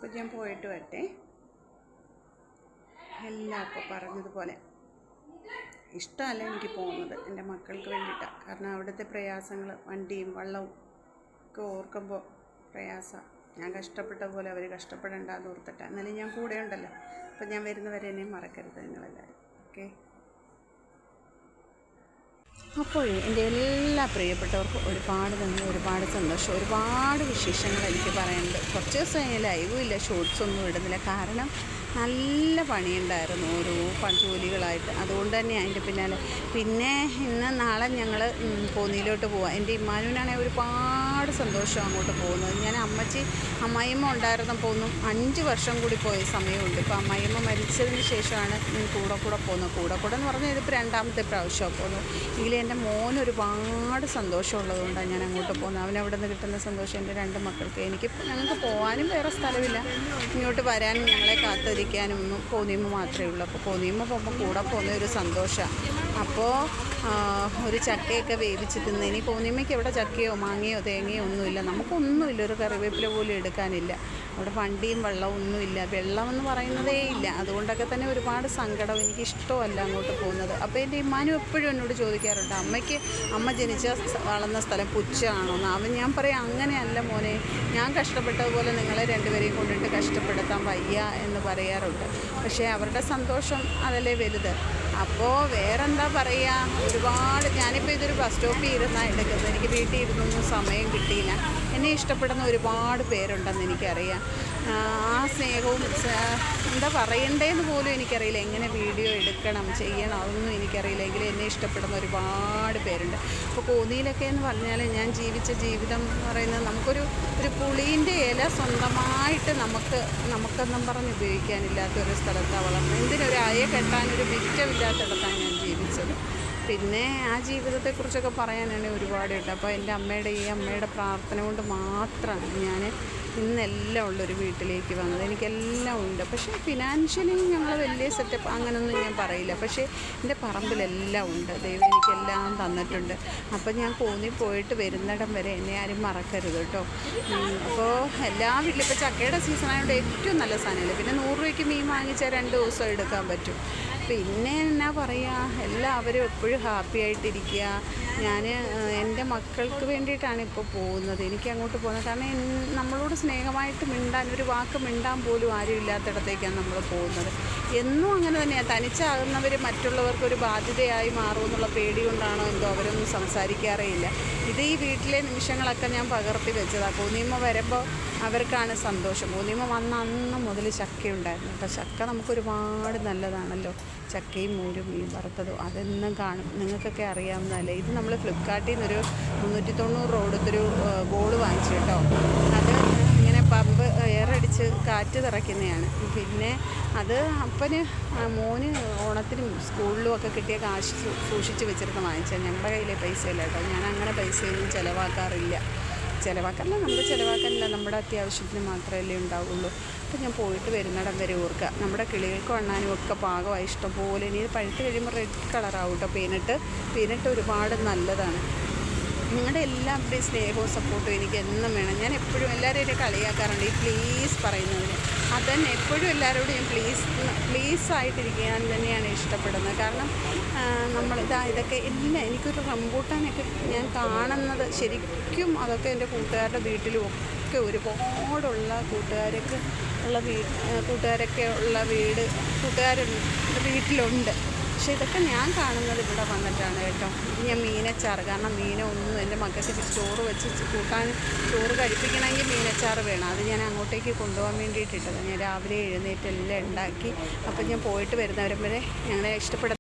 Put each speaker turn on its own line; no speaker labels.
അപ്പോൾ ഞാൻ പോയിട്ട് വരട്ടെ. എല്ലാം ഇപ്പോൾ പറഞ്ഞതുപോലെ ഇഷ്ടമല്ല എനിക്ക് പോകുന്നത് എൻ്റെ മക്കൾക്ക് വേണ്ടിയിട്ടാണ്. കാരണം അവിടുത്തെ പ്രയാസങ്ങൾ, വണ്ടിയും വള്ളവും ഒക്കെ ഓർക്കുമ്പോൾ പ്രയാസമാണ്. ഞാൻ കഷ്ടപ്പെട്ട പോലെ അവർ കഷ്ടപ്പെടണ്ടെന്ന് ഓർത്തിട്ട് എന്നാലും ഞാൻ കൂടെ ഉണ്ടല്ലോ. അപ്പം ഞാൻ വരുന്നവരെ എന്നെയും മറക്കരുത് നിങ്ങളെല്ലാവരും. ഓക്കെ. അപ്പോൾ എൻ്റെ എല്ലാ പ്രിയപ്പെട്ടവർക്കും ഒരുപാട് നന്ദി, ഒരുപാട് സന്തോഷം, ഒരുപാട് വിശേഷങ്ങൾ എനിക്ക് പറയാനുണ്ട്. കുറച്ച് ദിവസം ലൈവും ഇല്ല, ഷോർട്സൊന്നും ഇടുന്നില്ല. കാരണം നല്ല പണിയുണ്ടായിരുന്നു ഓരോ ജോലികളായിട്ട്. അതുകൊണ്ട് തന്നെ അതിൻ്റെ പിന്നാലെ. പിന്നെ ഇന്ന് നാളെ ഞങ്ങൾ കോന്നിയിലോട്ട് പോവാം. എൻ്റെ ഇമ്മാനുവിനാണെങ്കിൽ ഒരുപാട് സന്തോഷം അങ്ങോട്ട് പോകുന്നത്. ഞാൻ അമ്മായിയമ്മ ഉണ്ടായിരുന്നപ്പോൾ ഒന്നും 5 വർഷം കൂടി പോയ സമയമുണ്ട്. ഇപ്പോൾ അമ്മായിയമ്മ മരിച്ചതിന് ശേഷമാണ് കൂടെ പോകുന്നത്. കൂടെ എന്ന് പറഞ്ഞാൽ ഇതിപ്പോൾ 2ാമത്തെ പ്രാവശ്യമാണ് പോകുന്നത്. എങ്കിലും എൻ്റെ മോന് ഒരുപാട് സന്തോഷമുള്ളതുകൊണ്ടാണ് ഞാൻ അങ്ങോട്ട് പോകുന്നത്. അവനവിടെ നിന്ന് കിട്ടുന്ന സന്തോഷം എൻ്റെ 2 മക്കൾക്ക്. ഞങ്ങൾക്ക് പോകാനും വേറെ സ്ഥലമില്ല, ഇങ്ങോട്ട് വരാനും ഞങ്ങളെ കാത്തിരിക്കാനും ഒന്നും കോന്നിയമ്മ മാത്രമേ ഉള്ളൂ. അപ്പോൾ കോന്നിയമ്മ പോകുമ്പോൾ കൂടെ പോകുന്ന ഒരു സന്തോഷമാണ്. അപ്പോൾ ഒരു ചക്കയൊക്കെ വേവിച്ച് തിന്ന്. ഇനി കോന്നിയമ്മയ്ക്ക് എവിടെ ചക്കയോ മാങ്ങയോ തേങ്ങയോ ഒന്നുമില്ല, നമുക്കൊന്നുമില്ല, ഒരു കറിവേപ്പില പോലും എടുക്കാനില്ല. അവിടെ വണ്ടിയും വെള്ളവും ഒന്നുമില്ല, വെള്ളമെന്ന് പറയുന്നതേ ഇല്ല. അതുകൊണ്ടൊക്കെ തന്നെ ഒരുപാട് സങ്കടം. എനിക്കിഷ്ടമല്ല അങ്ങോട്ട് പോകുന്നത്. അപ്പോൾ എൻ്റെ ഇമ്മാനും എപ്പോഴും എന്നോട് ചോദിക്കാറുണ്ട്, അമ്മ ജനിച്ച വളർന്ന സ്ഥലം പുച്ഛമാണോന്ന്. ഞാൻ പറയാം, അങ്ങനെയല്ല മോനെ, ഞാൻ കഷ്ടപ്പെട്ടതുപോലെ നിങ്ങളെ 2പേരെയും കൊണ്ടിട്ട് കഷ്ടപ്പെടുത്താൻ വയ്യ എന്ന് പറയാറുണ്ട്. പക്ഷേ അവരുടെ സന്തോഷം അതല്ലേ വലുത്. അപ്പോൾ വേറെന്താ പറയുക, ഒരുപാട് ഞാനിപ്പോൾ ഇതൊരു ബസ് സ്റ്റോപ്പിൽ ഇരുന്നാണ് എടുക്കുന്നത്. എനിക്ക് വീട്ടിൽ ഇരുന്നൊന്നും സമയം കിട്ടിയില്ല. എന്നെ ഇഷ്ടപ്പെടുന്ന ഒരുപാട് പേരുണ്ടെന്ന് എനിക്കറിയാം. ആ സ്നേഹവും എന്താ പറയണ്ടേന്ന് പോലും എനിക്കറിയില്ല. എങ്ങനെ വീഡിയോ എടുക്കണം ചെയ്യണം അതൊന്നും എനിക്കറിയില്ല. എങ്കിലും എന്നെ ഇഷ്ടപ്പെടുന്ന ഒരുപാട് പേരുണ്ട്. ഇപ്പോൾ കോന്നിയിലൊക്കെ എന്ന് പറഞ്ഞാൽ ഞാൻ ജീവിച്ച ജീവിതം എന്ന് പറയുന്നത് നമുക്കൊരു പുളീൻ്റെ ഇല സ്വന്തമായിട്ട് നമുക്കെന്നും പറഞ്ഞ് ഉപയോഗിക്കാനില്ലാത്തൊരു സ്ഥലത്താണ് വളർന്നത്. എന്തിനൊരു അയ കെട്ടാനൊരു മിറ്റമില്ലാത്തിടത്താണ് ഞാൻ ജീവിച്ചത്. പിന്നെ ആ ജീവിതത്തെക്കുറിച്ചൊക്കെ പറയാനാണെങ്കിൽ ഒരുപാടുണ്ട്. അപ്പോൾ എൻ്റെ അമ്മയുടെ പ്രാർത്ഥന കൊണ്ട് മാത്രമാണ് ഞാൻ ഇന്നെല്ലാം ഉള്ളൊരു വീട്ടിലേക്ക് വന്നത്. എനിക്കെല്ലാം ഉണ്ട്. പക്ഷേ ഫിനാൻഷ്യലി ഞങ്ങൾ വലിയ സെറ്റപ്പ് അങ്ങനെയൊന്നും ഞാൻ പറയില്ല. പക്ഷേ എൻ്റെ പറമ്പിലെല്ലാം ഉണ്ട്. ദൈവം എനിക്കെല്ലാം തന്നിട്ടുണ്ട്. അപ്പോൾ ഞാൻ കോന്നി പോയിട്ട് വരുന്നിടം വരെ എന്നെ ആരും മറക്കരുത് കേട്ടോ. അപ്പോൾ എല്ലാ വീട്ടിലും ഇപ്പോൾ ചക്കയുടെ സീസണായതുകൊണ്ട് ഏറ്റവും നല്ല സാധനമല്ലേ. പിന്നെ 100 രൂപയ്ക്ക് മീൻ വാങ്ങിച്ചാൽ 2 ദിവസം എടുക്കാൻ പറ്റും. പിന്നെ എന്നാ പറയുക, എല്ലാവരും എപ്പോഴും ഹാപ്പി ആയിട്ടിരിക്കുക. ഞാൻ എൻ്റെ മക്കൾക്ക് വേണ്ടിയിട്ടാണ് ഇപ്പോൾ പോകുന്നത്. എനിക്ക് അങ്ങോട്ട് പോകുന്നത് കാരണം നമ്മളോട് സ്നേഹമായിട്ട് മിണ്ടാൻ, ഒരു വാക്ക് മിണ്ടാൻ പോലും ആരും ഇല്ലാത്തിടത്തേക്കാണ് നമ്മൾ പോകുന്നത്. എന്നും അങ്ങനെ തന്നെയാണ്. തനിച്ചാകുന്നവർ മറ്റുള്ളവർക്കൊരു ബാധ്യതയായി മാറുമെന്നുള്ള പേടി കൊണ്ടാണോ എന്തോ അവരൊന്നും സംസാരിക്കാറേ ഇല്ല. ഇത് ഈ വീട്ടിലെ നിമിഷങ്ങളൊക്കെ ഞാൻ പകർത്തി വെച്ചതാണ്. കോന്നിയമ്മ വരുമ്പോൾ അവർക്കാണ് സന്തോഷം. കോന്നിയമ്മ വന്ന അന്ന് മുതൽ ചക്കയുണ്ടായിരുന്നു കേട്ടോ. ചക്ക നമുക്കൊരുപാട് നല്ലതാണല്ലോ. ചക്കയും മോരും മീൻ വറുത്തതും അതെന്നും കാണും. നിങ്ങൾക്കൊക്കെ അറിയാവുന്നതല്ലേ. ഇത് നമ്മൾ ഫ്ലിപ്കാർട്ടിൽ നിന്നൊരു 390 രൂപ കൊടുത്തൊരു ബോൾ വാങ്ങിച്ചു കേട്ടോ. അത് ഇങ്ങനെ പമ്പ് എയറടിച്ച് കാറ്റ് നിറയ്ക്കുന്നതാണ്. പിന്നെ അത് മോന് ഓണത്തിനും സ്കൂളിലും ഒക്കെ കിട്ടിയ കാശ് സൂക്ഷിച്ച് വെച്ചിരുന്ന് വാങ്ങിച്ചാൽ. ഞങ്ങളുടെ കയ്യിലെ പൈസ ഇല്ല കേട്ടോ. ഞാൻ അങ്ങനെ പൈസയൊന്നും ചിലവാക്കാറില്ല. നമുക്ക് ചിലവാക്കാനില്ല, നമ്മുടെ അത്യാവശ്യത്തിന് മാത്രമല്ലേ ഉണ്ടാവുള്ളൂ. അപ്പോൾ ഞാൻ പോയിട്ട് വരുന്നിടം വരെ ഓർക്കുക. നമ്മുടെ കിളികൾക്കും അണ്ണാനും ഒക്കെ പാകമായി ഇഷ്ടംപോലെ. ഇനി പഴുത്ത് കഴിയുമ്പോൾ റെഡ് കളറാവും കേട്ടോ. പീനട്ട് ഒരുപാട് നല്ലതാണ്. നിങ്ങളുടെ എല്ലാവരുടെയും സ്നേഹവും സപ്പോർട്ടും എനിക്ക് എന്നും വേണം. ഞാൻ എപ്പോഴും എല്ലാവരും എന്നെ കളിയാക്കാറുണ്ട് ഈ പ്ലീസ് പറയുന്നതിന്. അതന്നെ എപ്പോഴും എല്ലാവരോടും ഞാൻ പ്ലീസ് ആയിട്ടിരിക്കാൻ തന്നെയാണ് ഇഷ്ടപ്പെടുന്നത്. കാരണം ഇതൊക്കെ എല്ലാം എനിക്കൊരു റംബൂട്ടാനൊക്കെ ഞാൻ കാണുന്നത് ശരിക്കും അതൊക്കെ എൻ്റെ കൂട്ടുകാരുടെ വീട്ടിലും ഒക്കെ ഒരുപാടുള്ള കൂട്ടുകാരൊക്കെ ഉള്ള വീട്ടിലുണ്ട്. പക്ഷേ ഇതൊക്കെ ഞാൻ കാണുന്നത് ഇവിടെ വന്നിട്ടാണ് കേട്ടോ. ഞാൻ മീനച്ചാറ്, കാരണം മീനൊന്നും എൻ്റെ മക്കൾക്ക് ചോറ് കഴിപ്പിക്കണമെങ്കിൽ മീനച്ചാറ് വേണം. അത് ഞാൻ അങ്ങോട്ടേക്ക് കൊണ്ടുപോകാൻ വേണ്ടിയിട്ടിട്ടത്. ഞാൻ രാവിലെ എഴുന്നേറ്റ് എല്ലാം ഉണ്ടാക്കി. അപ്പം ഞാൻ പോയിട്ട് വരുന്നവരും വരെ ഞങ്ങളെ ഇഷ്ടപ്പെടുന്ന